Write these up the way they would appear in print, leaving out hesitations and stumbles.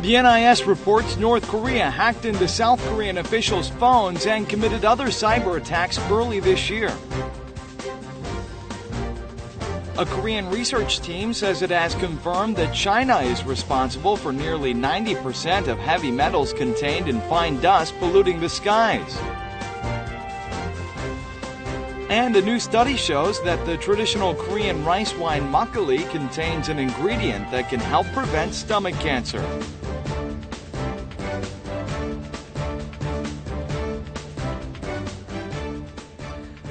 The NIS reports North Korea hacked into South Korean officials' phones and committed other cyber attacks early this year. A Korean research team says it has confirmed that China is responsible for nearly 90% of heavy metals contained in fine dust polluting the skies. And a new study shows that the traditional Korean rice wine makgeolli contains an ingredient that can help prevent stomach cancer.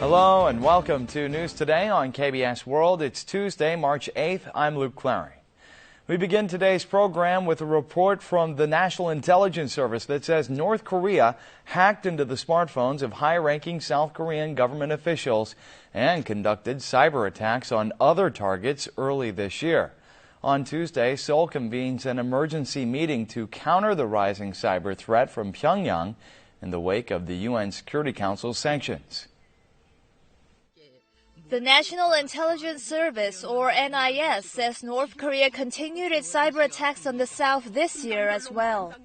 Hello and welcome to News Today on KBS World. It's Tuesday, March 8th. I'm Luke Clary. We begin today's program with a report from the National Intelligence Service that says North Korea hacked into the smartphones of high-ranking South Korean government officials and conducted cyber attacks on other targets early this year. On Tuesday, Seoul convenes an emergency meeting to counter the rising cyber threat from Pyongyang in the wake of the UN Security Council's sanctions. The National Intelligence Service, or NIS, says North Korea continued its cyber attacks on the South this year as well.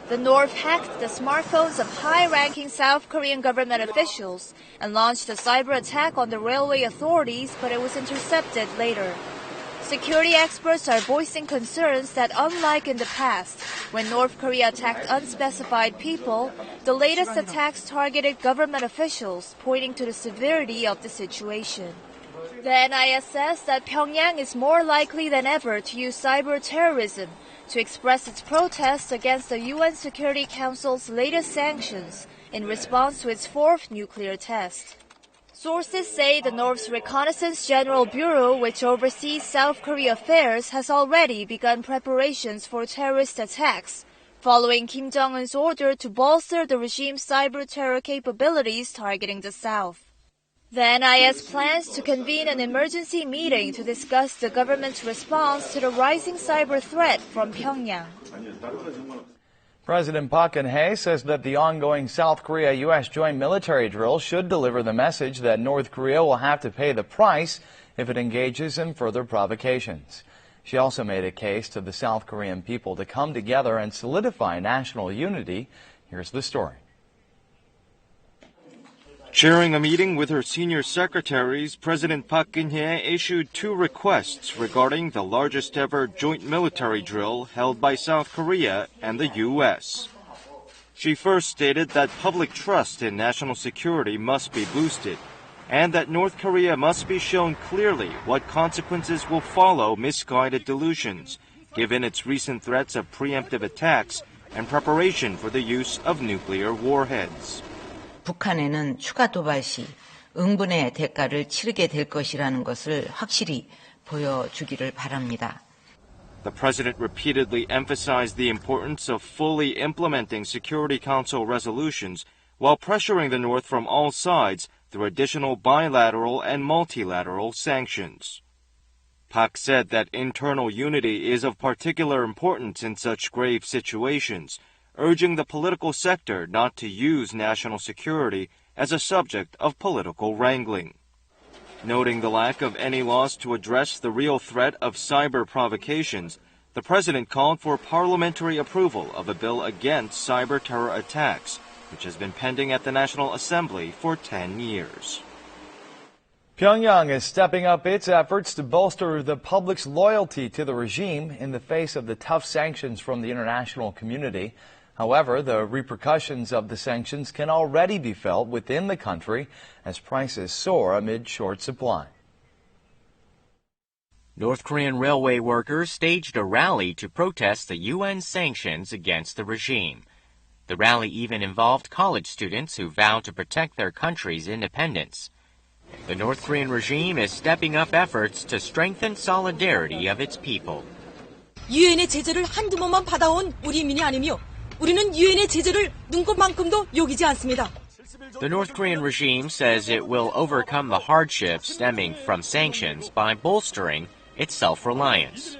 The North hacked the smartphones of high-ranking South Korean government officials and launched a cyber attack on the railway authorities, but it was intercepted later. Security experts are voicing concerns that unlike in the past, when North Korea attacked unspecified people, the latest attacks targeted government officials, pointing to the severity of the situation. The NIS says that Pyongyang is more likely than ever to use cyber terrorism to express its protest against the UN Security Council's latest sanctions in response to its fourth nuclear test. Sources say the North's Reconnaissance General Bureau, which oversees South Korea affairs, has already begun preparations for terrorist attacks, following Kim Jong-un's order to bolster the regime's cyber terror capabilities targeting the South. The NIS plans to convene an emergency meeting to discuss the government's response to the rising cyber threat from Pyongyang. President Park Geun-hye says that the ongoing South Korea-U.S. joint military drill should deliver the message that North Korea will have to pay the price if it engages in further provocations. She also made a case to the South Korean people to come together and solidify national unity. Here's the story. Chairing a meeting with her senior secretaries, President Park Geun-hye issued two requests regarding the largest ever joint military drill held by South Korea and the U.S. She first stated that public trust in national security must be boosted, and that North Korea must be shown clearly what consequences will follow misguided delusions, given its recent threats of preemptive attacks and preparation for the use of nuclear warheads. 북한에는 추가 도발 시 응분의 대가를 치르게 될 것이라는 것을 확실히 보여주기를 바랍니다. The president repeatedly emphasized the importance of fully implementing Security Council resolutions while pressuring the North from all sides through additional bilateral and multilateral sanctions. Park said that internal unity is of particular importance in such grave situations, urging the political sector not to use national security as a subject of political wrangling. Noting the lack of any laws to address the real threat of cyber provocations, the president called for parliamentary approval of a bill against cyber terror attacks, which has been pending at the National Assembly for 10 years. Pyongyang is stepping up its efforts to bolster the public's loyalty to the regime in the face of the tough sanctions from the international community. However, the repercussions of the sanctions can already be felt within the country as prices soar amid short supply. North Korean railway workers staged a rally to protest the UN sanctions against the regime. The rally even involved college students who vowed to protect their country's independence. The North Korean regime is stepping up efforts to strengthen solidarity of its people. 유엔의 제재를 한두 번만 받아온 우리민이 아니며 우리는 유엔의 제재를 눈꼽만큼도 여기지 않습니다. The North Korean regime says it will overcome the hardships stemming from sanctions by bolstering its self-reliance.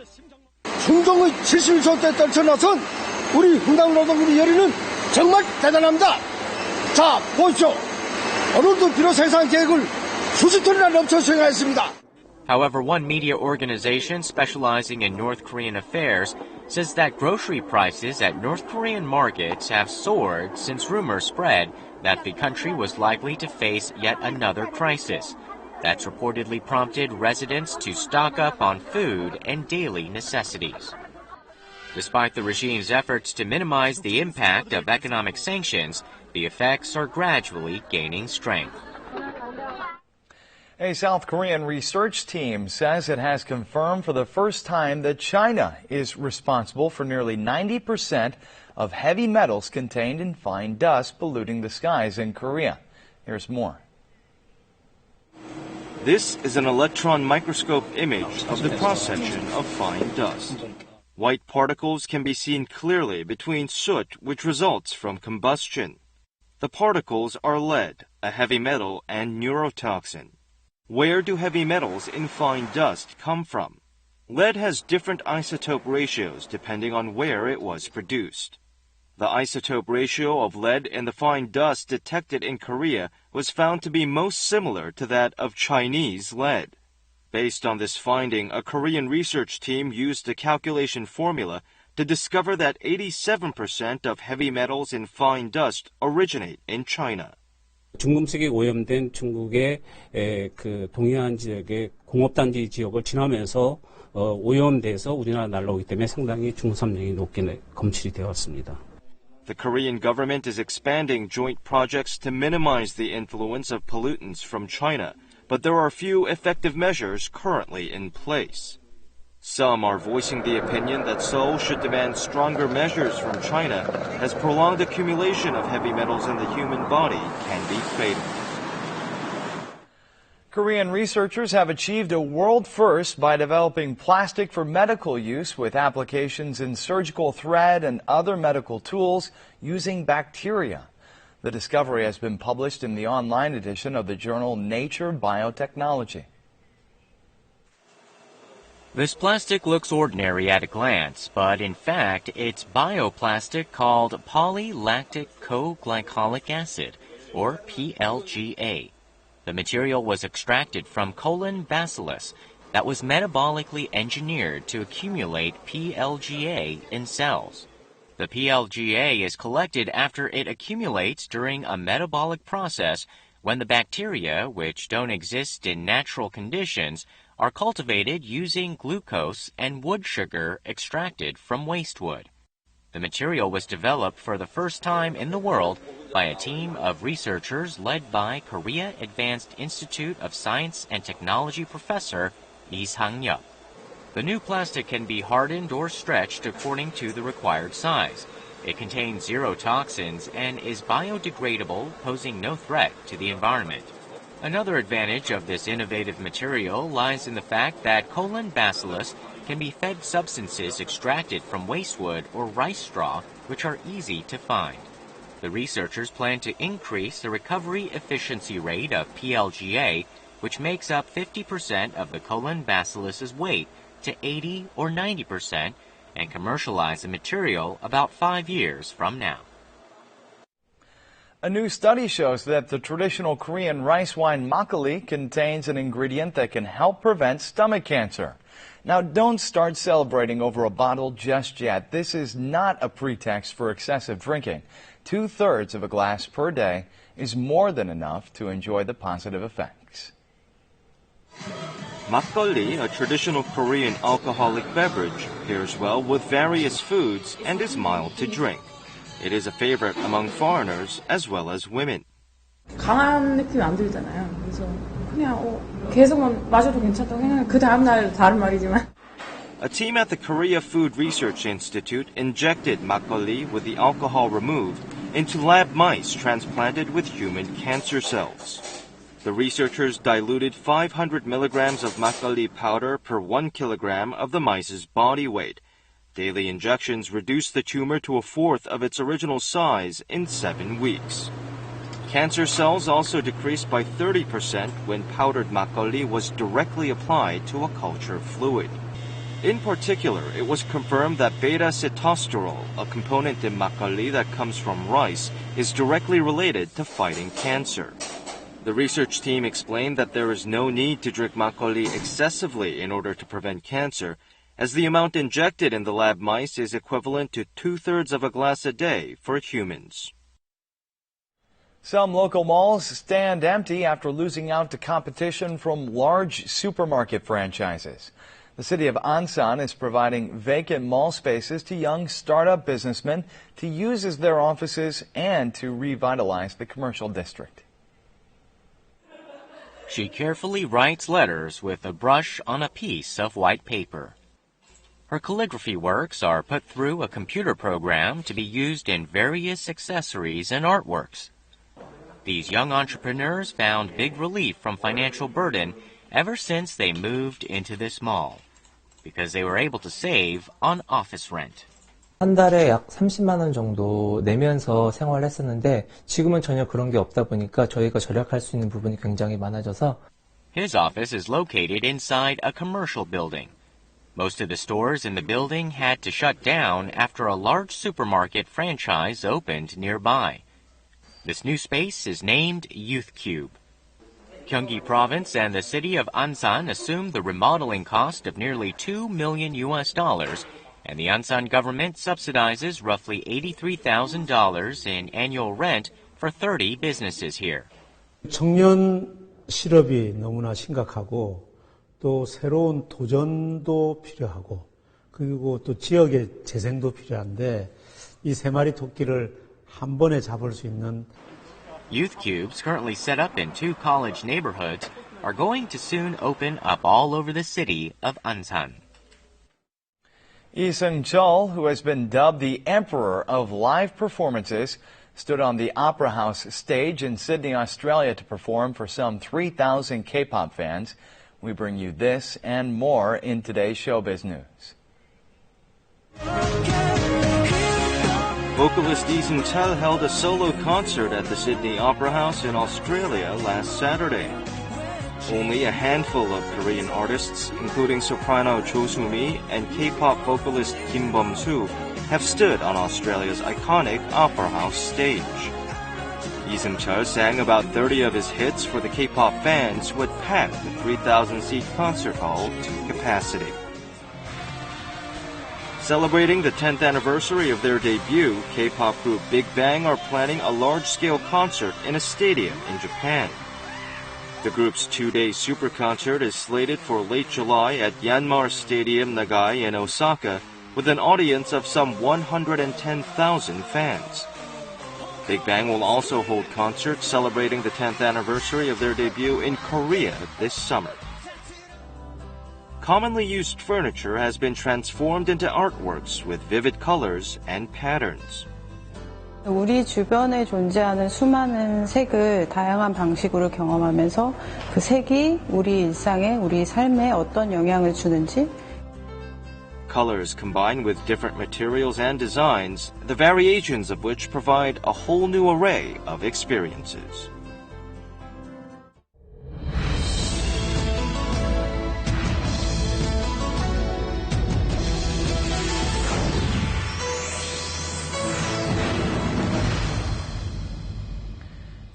충정의 71조 떨쳐나선 우리 흥당노동組열의는 정말 대단합니다. 자, 보십시오. 오늘도 비로 생산 계획을 수십 톤이나 넘쳐 수행하였습니다. However, one media organization specializing in North Korean affairs says that grocery prices at North Korean markets have soared since rumors spread that the country was likely to face yet another crisis. That's reportedly prompted residents to stock up on food and daily necessities. Despite the regime's efforts to minimize the impact of economic sanctions, the effects are gradually gaining strength. A South Korean research team says it has confirmed for the first time that China is responsible for nearly 90% of heavy metals contained in fine dust polluting the skies in Korea. Here's more. This is an electron microscope image of the cross-section of fine dust. White particles can be seen clearly between soot, which results from combustion. The particles are lead, a heavy metal, and neurotoxin. Where do heavy metals in fine dust come from? Lead has different isotope ratios depending on where it was produced. The isotope ratio of lead in the fine dust detected in Korea was found to be most similar to that of Chinese lead. Based on this finding, a Korean research team used a calculation formula to discover that 87% of heavy metals in fine dust originate in China. 중금속이 오염된 중국의 그 동해안 지역의 공업단지 지역을 지나면서 오염돼서 우리나라 날라오기 때문에 상당히 중금속량이 높게 검출이 되었습니다. The Korean government is expanding joint projects to minimize the influence of pollutants from China, but there are few effective measures currently in place. Some are voicing the opinion that Seoul should demand stronger measures from China, as prolonged accumulation of heavy metals in the human body can be fatal. Korean researchers have achieved a world first by developing plastic for medical use with applications in surgical thread and other medical tools using bacteria. The discovery has been published in the online edition of the journal Nature Biotechnology. This plastic looks ordinary at a glance, but in fact, it's bioplastic called polylactic co-glycolic acid, or PLGA. The material was extracted from colon bacillus that was metabolically engineered to accumulate PLGA in cells. The PLGA is collected after it accumulates during a metabolic process when the bacteria, which don't exist in natural conditions, are cultivated using glucose and wood sugar extracted from waste wood. The material was developed for the first time in the world by a team of researchers led by Korea Advanced Institute of Science and Technology professor Lee Sang-yeop. The new plastic can be hardened or stretched according to the required size. It contains zero toxins and is biodegradable, posing no threat to the environment. Another advantage of this innovative material lies in the fact that colon bacillus can be fed substances extracted from waste wood or rice straw, which are easy to find. The researchers plan to increase the recovery efficiency rate of PLGA, which makes up 50% of the colon bacillus's weight, to 80 or 90%, and commercialize the material about 5 years from now. A new study shows that the traditional Korean rice wine makgeolli contains an ingredient that can help prevent stomach cancer. Now, don't start celebrating over a bottle just yet. This is not a pretext for excessive drinking. 2/3 of a glass per day is more than enough to enjoy the positive effects. Makgeolli, a traditional Korean alcoholic beverage, pairs well with various foods and is mild to drink. It is a favorite among foreigners as well as women. 강한 느낌이 안 들잖아요. 그래서 그냥 계속 마셔도 괜찮다고 생각해요. 그 다음 날 다른 말이지만. A team at the Korea Food Research Institute injected makgeolli with the alcohol removed into lab mice transplanted with human cancer cells. The researchers diluted 500 milligrams of makgeolli powder per 1 kilogram of the mice's body weight. Daily injections reduced the tumor to 1/4 of its original size in 7 weeks. Cancer cells also decreased by 30% when powdered makgeolli was directly applied to a culture fluid. In particular, it was confirmed that beta-sitosterol, a component in makgeolli that comes from rice, is directly related to fighting cancer. The research team explained that there is no need to drink makgeolli excessively in order to prevent cancer, as the amount injected in the lab mice is equivalent to 2/3 of a glass a day for humans. Some local malls stand empty after losing out to competition from large supermarket franchises. The city of Ansan is providing vacant mall spaces to young startup businessmen to use as their offices and to revitalize the commercial district. She carefully writes letters with a brush on a piece of white paper. Her calligraphy works are put through a computer program to be used in various accessories and artworks. These young entrepreneurs found big relief from financial burden ever since they moved into this mall, because they were able to save on office rent. 한 달에 약 30만 원 정도 내면서 생활을 했었는데 지금은 전혀 그런 게 없다 보니까 저희가 절약할 수 있는 부분이 굉장히 많아져서 His office is located inside a commercial building. Most of the stores in the building had to shut down after a large supermarket franchise opened nearby. This new space is named Youth Cube. Gyeonggi Province and the city of Ansan assumed the remodeling cost of nearly $2 million, and the Ansan government subsidizes roughly $83,000 in annual rent for 30 businesses here. 청년 실업이 너무나 심각하고 또 새로운 도전도 필요하고 그리고 또 지역의 재생도 필요한데 이 세 마리 토끼를 한 번에 잡을 수 있는 Youth cubes currently set up in 2 college neighborhoods are going to soon open up all over the city of Ansan. Lee Seung-chul, who has been dubbed the Emperor of Live Performances, stood on the Opera House stage in Sydney, Australia to perform for some 3,000 K-pop fans. We bring you this and more in today's Showbiz News. Vocalist Lee Seung-chul held a solo concert at the Sydney Opera House in Australia last Saturday. Only a handful of Korean artists, including soprano Jo Soo-mi and K-pop vocalist Kim Bum-soo, have stood on Australia's iconic Opera House stage. Lee Seung-chul sang about 30 of his hits for the K-pop fans who had packed the 3,000-seat concert hall to capacity. Celebrating the 10th anniversary of their debut, K-pop group Big Bang are planning a large-scale concert in a stadium in Japan. The group's 2-day super concert is slated for late July at Yanmar Stadium Nagai in Osaka, with an audience of some 110,000 fans. Big Bang will also hold concerts celebrating the 10th anniversary of their debut in Korea this summer. Commonly used furniture has been transformed into artworks with vivid colors and patterns. 우리 주변에 존재하는 수많은 색을 다양한 방식으로 경험하면서 그 색이 우리 일상에, 우리 삶에 어떤 영향을 주는지 Colors combine with different materials and designs, the variations of which provide a whole new array of experiences.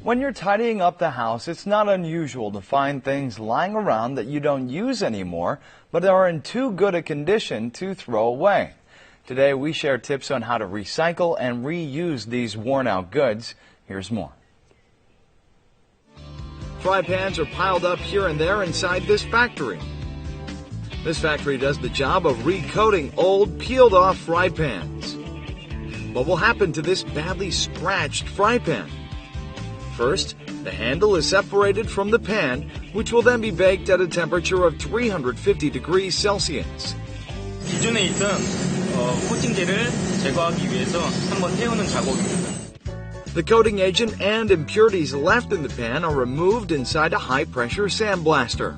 When you're tidying up the house, it's not unusual to find things lying around that you don't use anymore, but are in too good a condition to throw away. Today, we share tips on how to recycle and reuse these worn-out goods. Here's more. Fry pans are piled up here and there inside this factory. This factory does the job of recoating old, peeled-off fry pans. What will happen to this badly scratched fry pan? First, the handle is separated from the pan, which will then be baked at a temperature of 350 degrees Celsius. 기존에 있던 코팅제를 제거하기 위해서 한번 태우는 작업입니다. The coating agent and impurities left in the pan are removed inside a high-pressure sandblaster.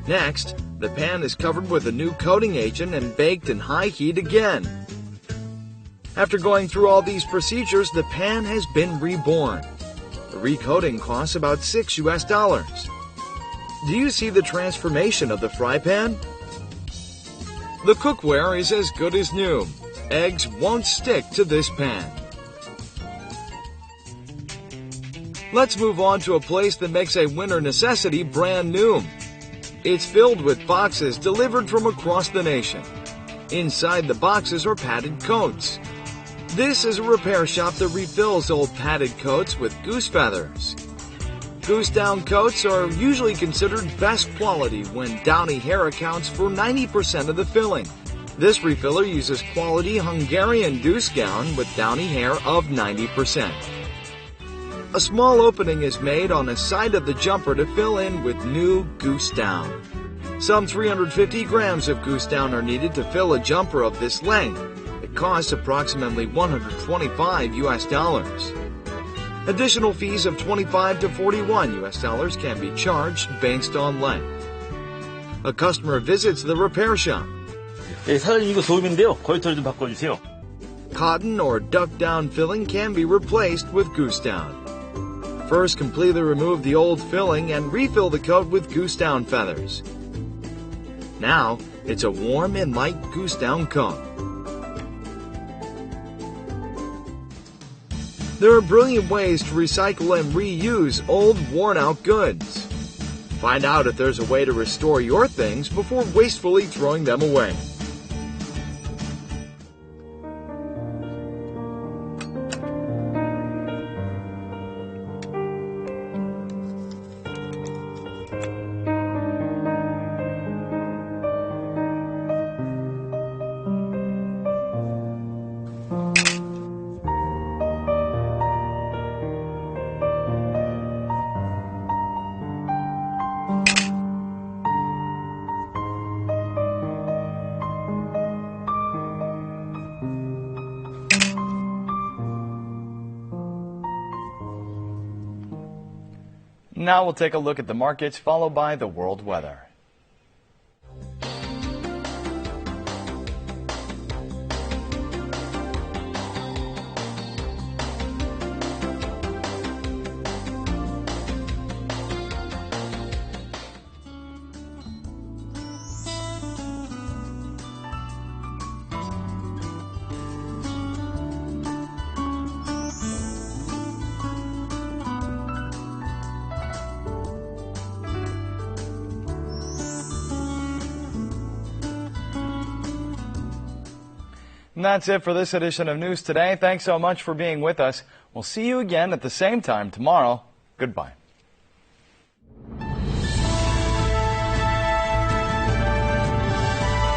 Next, the pan is covered with a new coating agent and baked in high heat again. After going through all these procedures, the pan has been reborn. The recoating costs about $6. Do you see the transformation of the fry pan? The cookware is as good as new. Eggs won't stick to this pan. Let's move on to a place that makes a winter necessity brand new. It's filled with boxes delivered from across the nation. Inside the boxes are padded coats. This is a repair shop that refills old padded coats with goose feathers. Goose down coats are usually considered best quality when downy hair accounts for 90% of the filling. This refiller uses quality Hungarian goose down with downy hair of 90%. A small opening is made on the side of the jumper to fill in with new goose down. Some 350 grams of goose down are needed to fill a jumper of this length. It costs approximately $125 US. Additional fees of $25 to $41 US can be charged based on length. A customer visits the repair shop. 사장님 이거 소음인데요. 거위털 좀 바꿔주세요. Cotton or duck down filling can be replaced with goose down. First, completely remove the old filling and refill the coat with goose down feathers. Now, it's a warm and light goose down coat. There are brilliant ways to recycle and reuse old, worn-out goods. Find out if there's a way to restore your things before wastefully throwing them away. Now we'll take a look at the markets, followed by the world weather. And that's it for this edition of News Today. Thanks so much for being with us. We'll see you again at the same time tomorrow. Goodbye.